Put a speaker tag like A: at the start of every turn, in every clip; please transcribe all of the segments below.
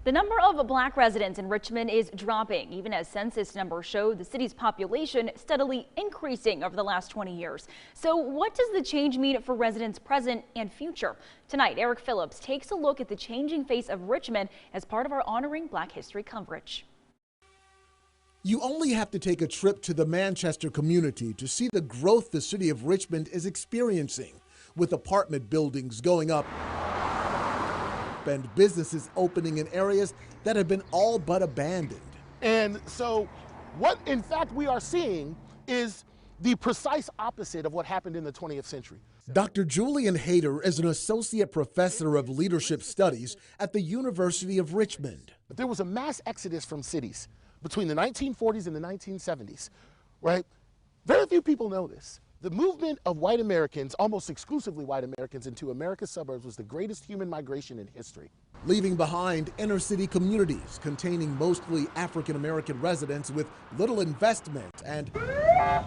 A: The number of black residents in Richmond is dropping, even as census numbers show the city's population steadily increasing over the last 20 years. So what does the change mean for residents present and future? Tonight, Eric Phillips takes a look at the changing face of Richmond as part of our Honoring Black History coverage.
B: You only have to take a trip to the Manchester community to see the growth the city of Richmond is experiencing, with apartment buildings going up and businesses opening in areas that have been all but abandoned.
C: And so what in fact we are seeing is the precise opposite of what happened in the 20th century.
B: Dr. Julian Hayter is an associate professor of leadership studies at the University of Richmond.
C: There was a mass exodus from cities between the 1940s and the 1970s, right? Very few people know this. The movement of white Americans, almost exclusively white Americans, into America's suburbs was the greatest human migration in history.
B: Leaving behind inner city communities containing mostly African-American residents with little investment and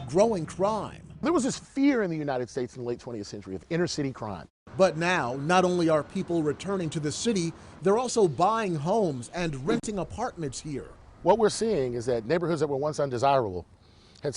B: growing crime.
C: There was this fear in the United States in the late 20th century of inner city crime.
B: But now, not only are people returning to the city, they're also buying homes and renting apartments here.
C: What we're seeing is that neighborhoods that were once undesirable had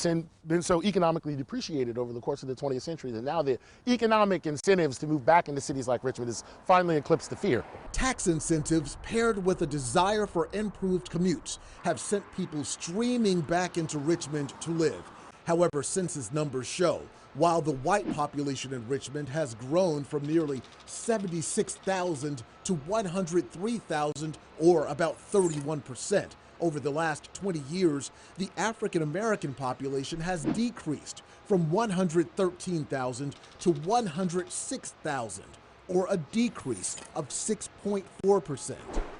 C: been so economically depreciated over the course of the 20th century that now the economic incentives to move back into cities like Richmond has finally eclipsed the fear.
B: Tax incentives paired with a desire for improved commutes have sent people streaming back into Richmond to live. However, census numbers show, while the white population in Richmond has grown from nearly 76,000 to 103,000, or about 31%. Over the last 20 years, the African-American population has decreased from 113,000 to 106,000, or a decrease of 6.4%.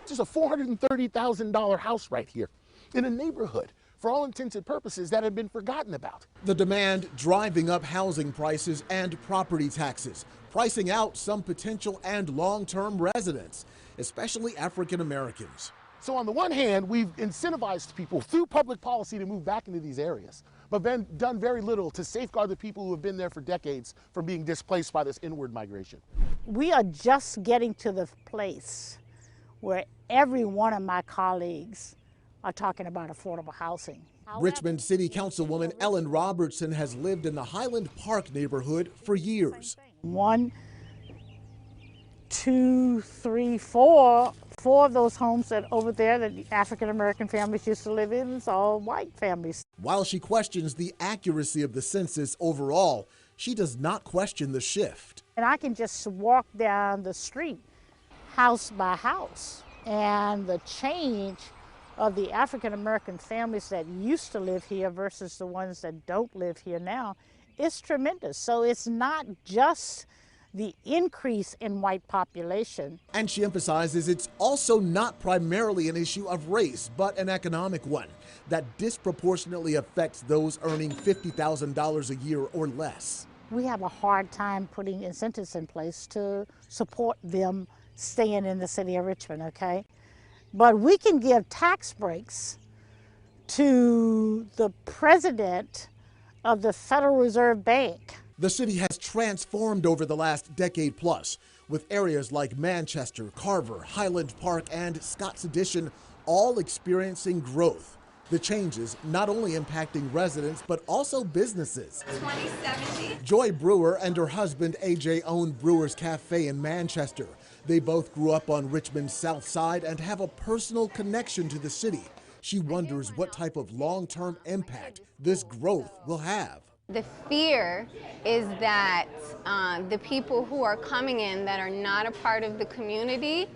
C: Just a $430,000 house right here in a neighborhood, for all intents and purposes, that had been forgotten about.
B: The demand driving up housing prices and property taxes, pricing out some potential and long-term residents, especially African-Americans.
C: So on the one hand, we've incentivized people through public policy to move back into these areas, but then done very little to safeguard the people who have been there for decades from being displaced by this inward migration.
D: We are just getting to the place where every one of my colleagues are talking about affordable housing.
B: Richmond City Councilwoman Ellen Robertson has lived in the Highland Park neighborhood for years. 1,
D: 2, 3, 4 of those homes that over there that the African-American families used to live in is all white families.
B: While she questions the accuracy of the census overall, she does not question the shift.
D: And I can just walk down the street, house by house, and the change of the African-American families that used to live here versus the ones that don't live here now is tremendous. So it's not just the increase in white population.
B: And she emphasizes it's also not primarily an issue of race, but an economic one that disproportionately affects those earning $50,000 a year or less.
D: We have a hard time putting incentives in place to support them staying in the city of Richmond, okay? But we can give tax breaks to the president of the Federal Reserve Bank.
B: The city has transformed over the last decade plus, with areas like Manchester, Carver, Highland Park, and Scott's Addition all experiencing growth. The changes not only impacting residents, but also businesses.
E: 2070.
B: Joy Brewer and her husband AJ own Brewer's Cafe in Manchester. They both grew up on Richmond's south side and have a personal connection to the city. She wonders what type of long-term impact this growth will have.
E: The fear is that the people who are coming in that are not a part of the community,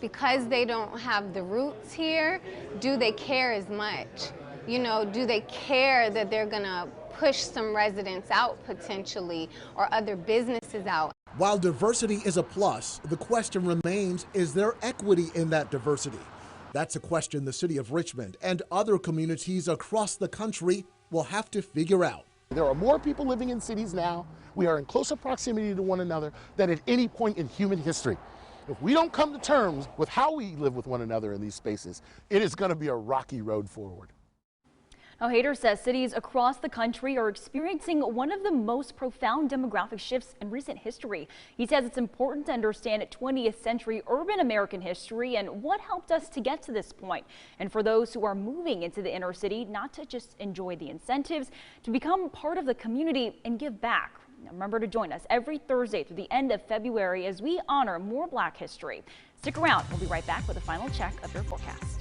E: because they don't have the roots here, do they care as much? You know, do they care that they're gonna push some residents out potentially, or other businesses out?
B: While diversity is a plus, the question remains, is there equity in that diversity? That's a question the city of Richmond and other communities across the country will have to figure out.
C: There are more people living in cities now. We are in closer proximity to one another than at any point in human history. If we don't come to terms with how we live with one another in these spaces, it is going to be a rocky road forward.
A: Hayter says cities across the country are experiencing one of the most profound demographic shifts in recent history. He says it's important to understand 20th century urban American history and what helped us to get to this point. And for those who are moving into the inner city, not to just enjoy the incentives, to become part of the community and give back. Now remember to join us every Thursday through the end of February as we honor more Black history. Stick around. We'll be right back with a final check of your forecast.